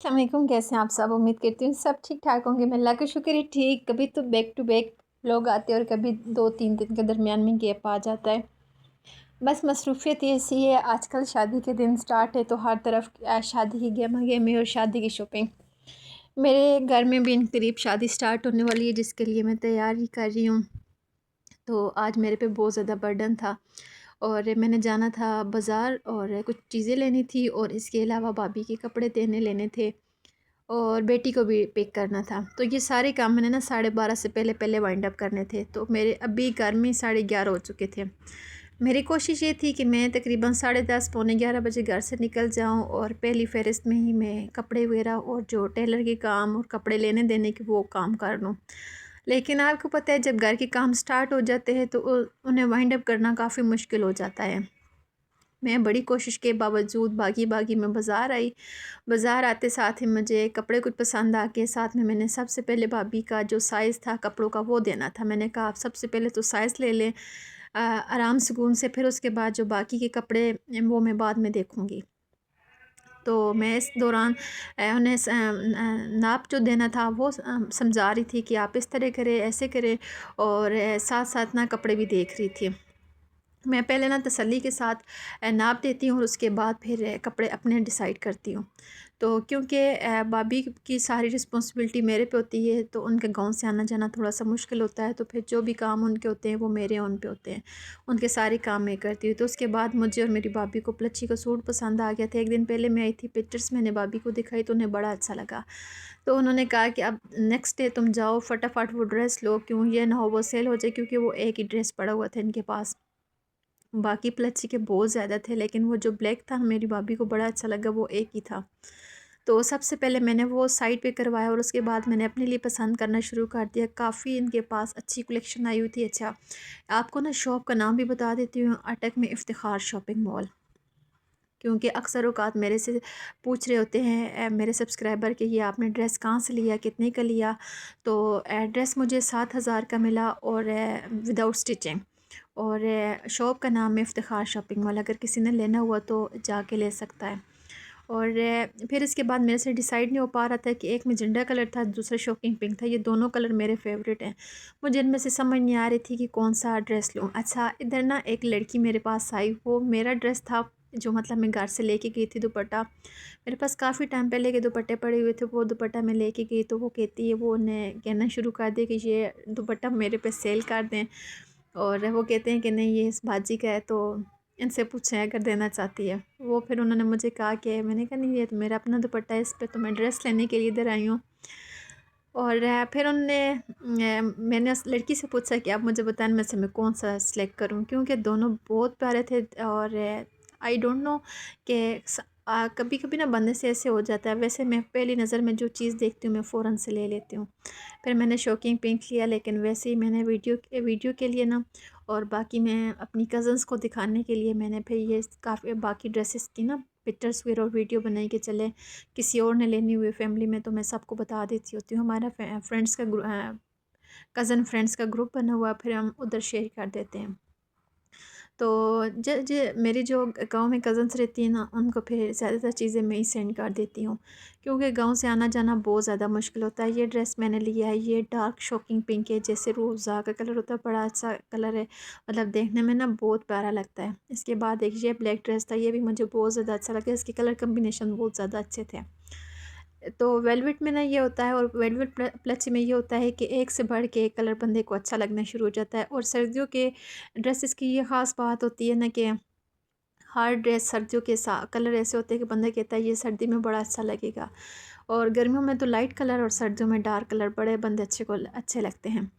अस्सलाम वालेकुम, कैसे हैं आप सब। उम्मीद करती हूँ सब ठीक ठाक होंगे। मैं अल्लाह का शुक्र है ठीक। कभी तो बैक टू बैक लोग आते हैं और कभी 2-3 दिन के दरमियान में गैप आ जाता है। बस मसरूफ़ियत ऐसी है, आजकल शादी के दिन स्टार्ट है तो हर तरफ शादी की गहमा गहमी और शादी की शॉपिंग। मेरे घर में भी इन करीब शादी स्टार्ट होने वाली है जिसके लिए मैं तैयारी कर रही हूँ। तो आज मेरे पे बहुत ज़्यादा बर्डन था और मैंने जाना था बाज़ार और कुछ चीज़ें लेनी थी और इसके अलावा भाभी के कपड़े देने लेने थे और बेटी को भी पिक करना था। तो ये सारे काम मैंने ना 12:30 से पहले पहले वाइंड अप करने थे। तो मेरे अभी घर में 11:30 हो चुके थे। मेरी कोशिश ये थी कि मैं तकरीबन 10:30 पौने 11 बजे घर से निकल जाऊं और पहली फ़हरिस्त में ही मैं कपड़े वगैरह और जो टेलर के काम और कपड़े लेने देने के वो काम कर लूँ। लेकिन आपको पता है जब घर के काम स्टार्ट हो जाते हैं तो उन्हें वाइंड अप करना काफ़ी मुश्किल हो जाता है। मैं बड़ी कोशिश के बावजूद भागी भागी मैं बाज़ार आई। बाज़ार आते साथ ही मुझे कपड़े कुछ पसंद आ गए। साथ में मैंने सबसे पहले भाभी का जो साइज़ था कपड़ों का वो देना था। मैंने कहा आप सबसे पहले तो साइज़ ले लें आराम सुकून से, फिर उसके बाद जो बाकी के कपड़े वो मैं बाद में देखूँगी। तो मैं इस दौरान उन्हें नाप जो देना था वो समझा रही थी कि आप इस तरह करें, ऐसे करें और साथ साथ ना कपड़े भी देख रही थी। मैं पहले ना तसल्ली के साथ नाप देती हूँ और उसके बाद फिर कपड़े अपने डिसाइड करती हूँ। तो क्योंकि भाभी की सारी रिस्पॉन्सिबिलिटी मेरे पे होती है तो उनके गाँव से आना जाना थोड़ा सा मुश्किल होता है, तो फिर जो भी काम उनके होते हैं वो मेरे उन पे होते हैं। उनके सारे काम मैं करती हूँ। तो उसके बाद मुझे और मेरी भाभी को प्लच्ची का सूट पसंद आ गया था। एक दिन पहले मैं आई थी, पिक्चर्स मैंने भाभी को दिखाई तो उन्हें बड़ा अच्छा लगा। तो उन्होंने कहा कि अब नेक्स्ट डे तुम जाओ फटाफट वो ड्रेस लो, क्यों ये ना हो वो सेल हो जाए, क्योंकि वो एक ही ड्रेस पड़ा हुआ था इनके पास। बाकी प्लच्ची के बहुत ज़्यादा थे लेकिन वो जो ब्लैक था मेरी भाभी को बड़ा अच्छा लगा, वो एक ही था। तो सबसे पहले मैंने वो साइड पे करवाया और उसके बाद मैंने अपने लिए पसंद करना शुरू कर दिया। काफ़ी इनके पास अच्छी कलेक्शन आई हुई थी। अच्छा, आपको ना शॉप का नाम भी बता देती हूँ, अटक में इफ्तिखार शॉपिंग मॉल। क्योंकि अक्सर औक़ात मेरे से पूछ रहे होते हैं मेरे सब्सक्राइबर कि ये आपने ड्रेस कहाँ से लिया, कितने का लिया। तो ड्रेस मुझे 7,000 का मिला और विदाउट स्टिचिंग। और शॉप का नाम है इफ्तिखार शॉपिंग मॉल। अगर किसी ने लेना हुआ तो जाके ले सकता है। और फिर इसके बाद मेरे से डिसाइड नहीं हो पा रहा था कि एक मैजेंडा कलर था, दूसरा शॉकिंग पिंक था। ये दोनों कलर मेरे फेवरेट हैं। मुझे इनमें से समझ नहीं आ रही थी कि कौन सा ड्रेस लूँ। अच्छा, इधर ना एक लड़की मेरे पास आई, वो मेरा ड्रेस था जो मतलब मैं घर से लेके गई थी दुपट्टा। मेरे पास काफ़ी टाइम पहले के दुपट्टे पड़े हुए थे, वो दुपट्टा मैं लेके गई तो वो कहती है, वो उन्हें कहना शुरू कर दिया कि ये दुपट्टा मेरे पे सेल कर दें। और वो कहते हैं कि नहीं ये इस बाजी का है, तो इनसे पूछें अगर देना चाहती है। वो फिर उन्होंने मुझे कहा कि मैंने कहा नहीं ये तो मेरा अपना दुपट्टा है, इस पे तो मैं ड्रेस लेने के लिए इधर आई हूँ। और फिर मैंने उस लड़की से पूछा कि आप मुझे बताएं मैं से मैं कौन सा सिलेक्ट करूं, क्योंकि दोनों बहुत प्यारे थे। और आई डोंट नो कि कभी कभी ना बंदे से ऐसे हो जाता है। वैसे मैं पहली नज़र में जो चीज़ देखती हूँ मैं फ़ौरन से ले लेती हूँ। फिर मैंने शॉकिंग पिंक लिया, लेकिन वैसे ही मैंने वीडियो के लिए ना और बाकी मैं अपनी कज़न्स को दिखाने के लिए मैंने फिर ये काफ़ी बाकी ड्रेसेस की ना पिक्चर्स वगैरह और वीडियो बनाई कि चले किसी और ने लेनी हुई फैमिली में तो मैं सबको बता देती होती हूँ। हमारा फ्रेंड्स का कज़न फ्रेंड्स का ग्रुप बना हुआ, फिर हम उधर शेयर कर देते हैं। तो ज ज मेरी जो गाँव में कज़न्स रहती हैं ना, उनको फिर ज़्यादातर चीज़ें मैं ही सेंड कर देती हूँ, क्योंकि गाँव से आना जाना बहुत ज़्यादा मुश्किल होता है। ये ड्रेस मैंने लिया है, ये डार्क शॉकिंग पिंक है, जैसे रूह का कलर होता है, बड़ा अच्छा कलर है, मतलब देखने में ना बहुत प्यारा लगता है। इसके बाद एक ये ब्लैक ड्रेस था, ये भी मुझे बहुत ज़्यादा अच्छा लगा, इसके कलर कम्बिनेशन बहुत ज़्यादा अच्छे थे। तो वेलवेट में ना ये होता है, और वेलवेट प्लच में ये होता है कि एक से बढ़ के एक कलर बंदे को अच्छा लगना शुरू हो जाता है। और सर्दियों के ड्रेसेस की ये ख़ास बात होती है ना कि हर ड्रेस सर्दियों के कलर ऐसे होते हैं कि बंदा कहता है ये सर्दी में बड़ा अच्छा लगेगा। और गर्मियों में तो लाइट कलर और सर्दियों में डार्क कलर बड़े बंदे अच्छे लगते हैं।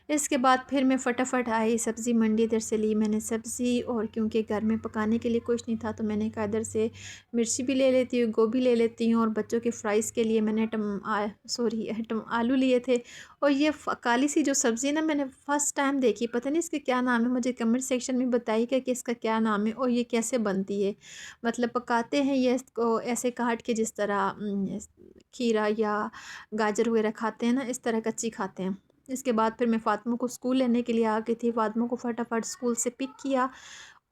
इसके बाद फिर मैं फटाफट आई सब्ज़ी मंडी, इधर से ली मैंने सब्ज़ी। और क्योंकि घर में पकाने के लिए कुछ नहीं था तो मैंने कहा इधर से मिर्ची भी ले लेती हूँ, गोभी ले लेती हूँ, और बच्चों के फ्राइज़ के लिए मैंने आलू लिए थे। और ये काली सी जो सब्ज़ी ना मैंने फ़र्स्ट टाइम देखी, पता नहीं इसका क्या नाम है, मुझे कमेंट सेक्शन में बताइएगा कि इसका क्या नाम है और ये कैसे बनती है। मतलब पकाते हैं ये इसको ऐसे काट के जिस तरह खीरा या गाजर वगैरह खाते हैं ना, इस तरह कच्ची खाते हैं। इसके बाद फिर मैं फ़ातिमा को स्कूल लेने के लिए आ गई थी। फ़ातिमा को फटाफट स्कूल से पिक किया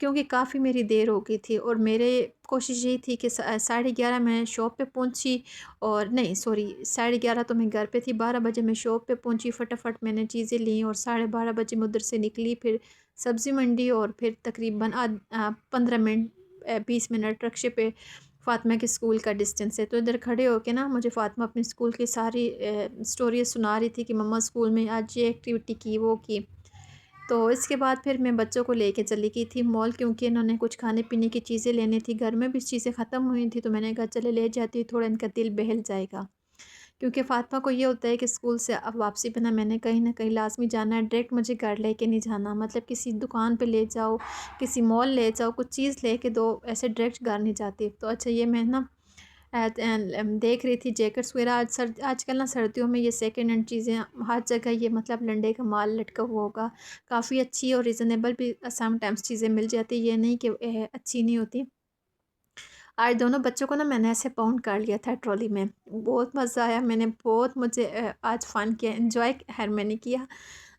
क्योंकि काफ़ी मेरी देर हो गई थी और मेरे कोशिश यही थी कि 11:30 मैं शॉप पे पहुंची, और नहीं सॉरी 11:30 तो मैं घर पे थी, 12 बजे मैं शॉप पे पहुंची, फटाफट मैंने चीज़ें ली और 12:30 बजे मैं उधर से निकली, फिर सब्ज़ी मंडी, और फिर तकरीबन 15 मिनट 20 मिनट रक्शे पे फ़ातिमा के स्कूल का डिस्टेंस है। तो इधर खड़े होके ना मुझे फ़ातिमा अपने स्कूल की सारी स्टोरी सुना रही थी कि मम्मा स्कूल में आज ये एक्टिविटी की, वो की। तो इसके बाद फिर मैं बच्चों को लेके चली गई थी मॉल, क्योंकि इन्होंने कुछ खाने पीने की चीज़ें लेनी थी, घर में भी चीज़ें ख़त्म हुई थी, तो मैंने कहा चले ले जाती, थोड़ा इनका दिल बहल जाएगा। क्योंकि फ़ातिमा को ये होता है कि स्कूल से अब वापसी पे ना मैंने कहीं न कहीं लाज़मी जाना है, डायरेक्ट मुझे घर लेके नहीं जाना, मतलब किसी दुकान पे ले जाओ, किसी मॉल ले जाओ, कुछ चीज़ लेके दो, ऐसे डायरेक्ट घर नहीं जाती। तो अच्छा ये मैं ना देख रही थी जैकेट्स वगैरह, आजकल ना सर्दियों में ये सेकेंड हैंड चीज़ें हर जगह, ये मतलब लंडे का माल लटका हुआ होगा, काफ़ी अच्छी और रिज़नेबल भी सम टाइम्स चीज़ें मिल जाती है, ये नहीं कि अच्छी नहीं होती। आज दोनों बच्चों को ना मैंने ऐसे पाउंड कर लिया था ट्रॉली में, बहुत मज़ा आया, मैंने बहुत मुझे आज फ़न किया, एंजॉय हर मैंने किया।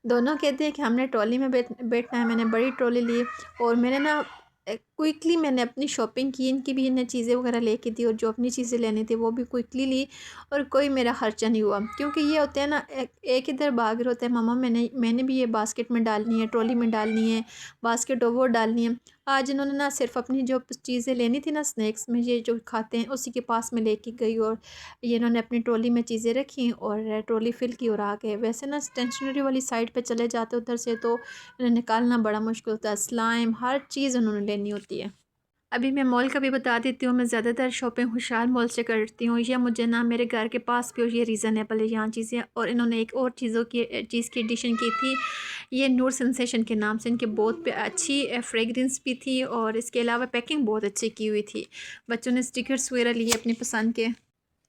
दोनों कहते हैं कि हमने ट्रॉली में बैठना है, मैंने बड़ी ट्रॉली ली, और मैंने ना क्विकली मैंने अपनी शॉपिंग की, इनकी भी इन्हें चीज़ें वगैरह लेके दी, और जो अपनी चीज़ें लेनी थी वो भी क्विकली ली, और कोई मेरा खर्चा नहीं हुआ। क्योंकि ये होते हैं ना, एक इधर भाग रहे होते हैं, मम्मा मैंने भी ये बास्केट में डालनी है, ट्रॉली में डालनी है, बास्केट वो डालनी है। आज इन्होंने ना सिर्फ अपनी जो चीज़ें लेनी थी ना स्नैक्स में, ये जो खाते हैं उसी के पास में लेके गई, और ये इन्होंने अपनी ट्रॉली में चीज़ें रखी और ट्रॉली फिल की और आ गए। वैसे ना स्टेशनरी वाली साइड पे चले जाते उधर से तो इन्हें निकालना बड़ा मुश्किल होता है, स्लाइम हर चीज़ उन्होंने लेनी होती है। अभी मैं मॉल का भी बता देती हूँ, मैं ज़्यादातर शॉपिंग खुशहाल मॉल से करती हूँ, या मुझे ना मेरे घर के पास भी, और ये रीज़नेबल है यहाँ चीज़ें। और इन्होंने एक और चीज़ की एडिशन की थी, ये नूर सेंसेशन के नाम से, इनकी बहुत अच्छी फ्रेगरेंस भी थी, और इसके अलावा पैकिंग बहुत अच्छी की हुई थी। बच्चों ने स्टिकर्स वगैरह लिए अपनी पसंद के।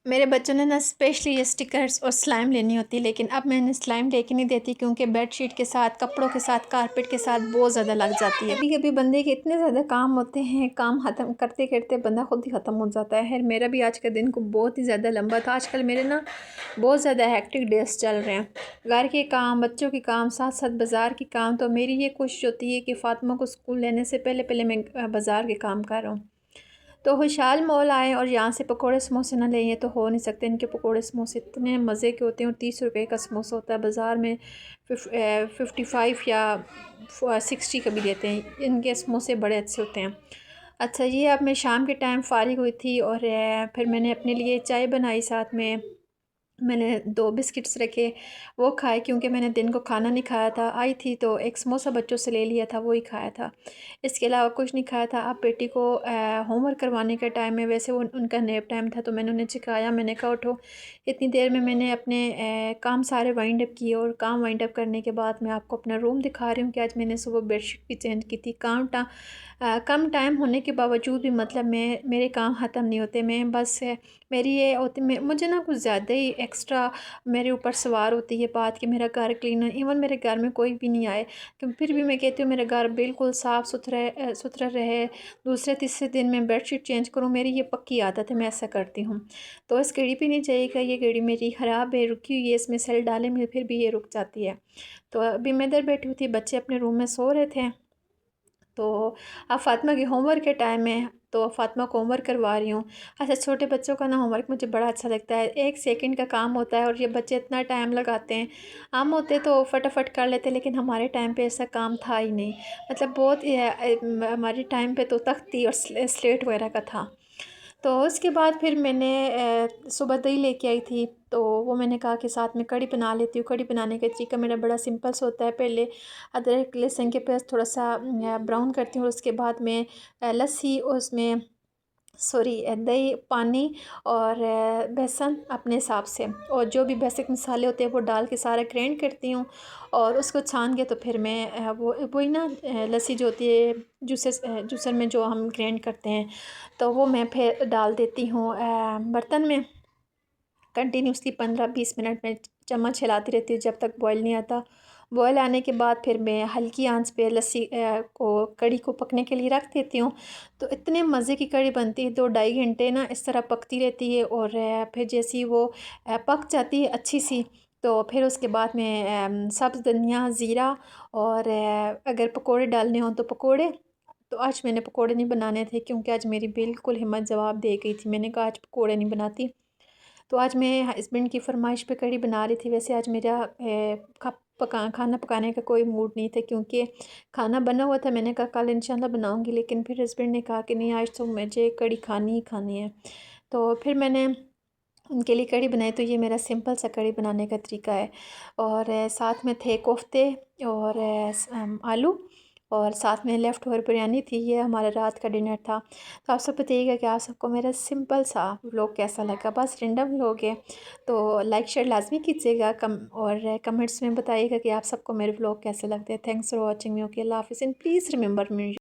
मेरे बच्चों ने ना स्पेशली ये स्टिकर्स और स्लाइम लेनी होती, लेकिन अब मैं इन्हें स्लाइम लेके नहीं देती, क्योंकि बेडशीट के साथ, कपड़ों के साथ, कारपेट के साथ बहुत ज़्यादा लग जाती है। कभी कभी बंदे के इतने ज़्यादा काम होते हैं, काम ख़त्म करते करते बंदा खुद ही ख़त्म हो जाता है। मेरा भी आज का दिन को बहुत ही ज़्यादा लंबा था। आजकल मेरे ना बहुत ज़्यादा हेक्टिक डेज चल रहे हैं, घर के काम, बच्चों के काम, साथ साथ बाज़ार के काम। तो मेरी ये कोशिश होती है कि फ़ातिमा को स्कूल लेने से पहले पहले मैं बाज़ार के काम कर रहा हूँ। तो खुशहाल मॉल आए और यहाँ से पकोड़े समोसे ना लें तो हो नहीं सकते। इनके पकोड़े समोसे इतने मज़े के होते हैं, और 30 रुपए का समोसा होता है, बाज़ार में 55 या 60 का भी देते हैं। इनके समोसे बड़े अच्छे होते हैं। अच्छा ये अब मैं शाम के टाइम फ़ारिग हुई थी, और फिर मैंने अपने लिए चाय बनाई, साथ में मैंने 2 बिस्किट्स रखे, वो खाए, क्योंकि मैंने दिन को खाना नहीं खाया था। आई थी तो एक समोसा बच्चों से ले लिया था, वो ही खाया था, इसके अलावा कुछ नहीं खाया था। अब बेटी को होमवर्क करवाने का टाइम है, वैसे वो उनका नैप टाइम था, तो मैंने उन्हें सिखाया, मैंने कहा उठो। इतनी देर में मैंने अपने काम सारे वाइंड अप किए, और काम वाइंड अप करने के बाद मैं आपको अपना रूम दिखा रही हूँ कि आज मैंने सुबह बेडशीट भी चेंज की थी। कम टाइम होने के बावजूद भी मतलब मेरे काम ख़त्म नहीं होते। मैं बस मेरी ये होती, मुझे ना कुछ ज़्यादा ही एक्स्ट्रा मेरे ऊपर सवार होती है बात कि मेरा घर क्लीन है। इवन मेरे घर में कोई भी नहीं आए, क्योंकि फिर भी मैं कहती हूँ मेरा घर बिल्कुल साफ़ सुथरा रहे। दूसरे तीसरे दिन मैं बेडशीट चेंज करूँ, मेरी ये पक्की आदत है, मैं ऐसा करती हूँ। तो इस घड़ी पे नहीं जाइएगा, ये घड़ी मेरी ख़राब है, रुकी हुई है, इसमें सेल डाले में फिर भी ये रुक जाती है। तो अभी मैं इधर बैठी हुई थी, बच्चे अपने रूम में सो रहे थे। तो अब फ़ातिमा के होमवर्क के टाइम है, तो फ़ातिमा को होमवर्क करवा रही हूँ। अच्छा छोटे बच्चों का ना होमवर्क मुझे बड़ा अच्छा लगता है, 1 सेकंड का काम होता है, और ये बच्चे इतना टाइम लगाते हैं। आम होते तो फटाफट कर लेते, लेकिन हमारे टाइम पे ऐसा काम था ही नहीं। मतलब बहुत हमारे टाइम पे तो तख्ती और स्लेट वगैरह का था। तो उसके बाद फिर मैंने सुबह दही लेके आई थी, तो वो मैंने कहा कि साथ में कढ़ी बना लेती हूँ। कढ़ी बनाने का तरीका मेरा बड़ा सिंपल सा होता है। पहले अदरक लहसुन के पेस्ट थोड़ा सा ब्राउन करती हूँ, और उसके बाद में लस्सी, उसमें सॉरी दही, पानी और बेसन अपने हिसाब से, और जो भी बेसिक मसाले होते हैं वो डाल के सारा ग्राइंड करती हूँ, और उसको छान के तो फिर मैं वो वही ना लस्सी जो होती है जूसर में जो हम ग्राइंड करते हैं, तो वो मैं फिर डाल देती हूँ बर्तन में। कंटिन्यूसली 15-20 मिनट में चम्मच हिलाती रहती हूँ जब तक बॉयल नहीं आता। बॉयल आने के बाद फिर मैं हल्की आंच पे लस्सी को कढ़ी को पकने के लिए रख देती हूँ। तो इतने मज़े की कढ़ी बनती है, 2-2.5 घंटे ना इस तरह पकती रहती है, और फिर जैसे ही वो पक जाती है अच्छी सी, तो फिर उसके बाद में सब्ज़ धनिया, ज़ीरा, और अगर पकोड़े डालने हों तो पकोड़े, तो आज मैंने पकोड़े नहीं बनाने थे क्योंकि आज मेरी बिल्कुल हिम्मत जवाब दे गई थी। मैंने कहा आज पकोड़े नहीं बनाती। तो आज मैं हस्बैंड की फरमाइश पे कढ़ी बना रही थी। वैसे आज मेरा खाना पकाने का कोई मूड नहीं था क्योंकि खाना बना हुआ था। मैंने कहा कल इंशाल्लाह बनाऊंगी, लेकिन फिर हस्बैंड ने कहा कि नहीं आज तो मुझे कढ़ी खानी ही खानी है। तो फिर मैंने उनके लिए कढ़ी बनाई। तो ये मेरा सिंपल सा कढ़ी बनाने का तरीका है। और साथ में थे कोफ्ते और आलू, और साथ में लेफ़्ट ओवर बिरयानी थी। ये हमारा रात का डिनर था। तो आप सब बताइएगा कि आप सबको मेरा सिंपल सा व्लॉग कैसा लगा। बस रेंडम व्लॉग है, तो लाइक शेयर लाजमी कीजिएगा, और कमेंट्स में बताइएगा कि आप सबको मेरे व्लॉग कैसे लगते हैं। Thanks for watching me. Okay, अल्लाह हाफ़िज़ एंड प्लीज़ रिमेंबर मी।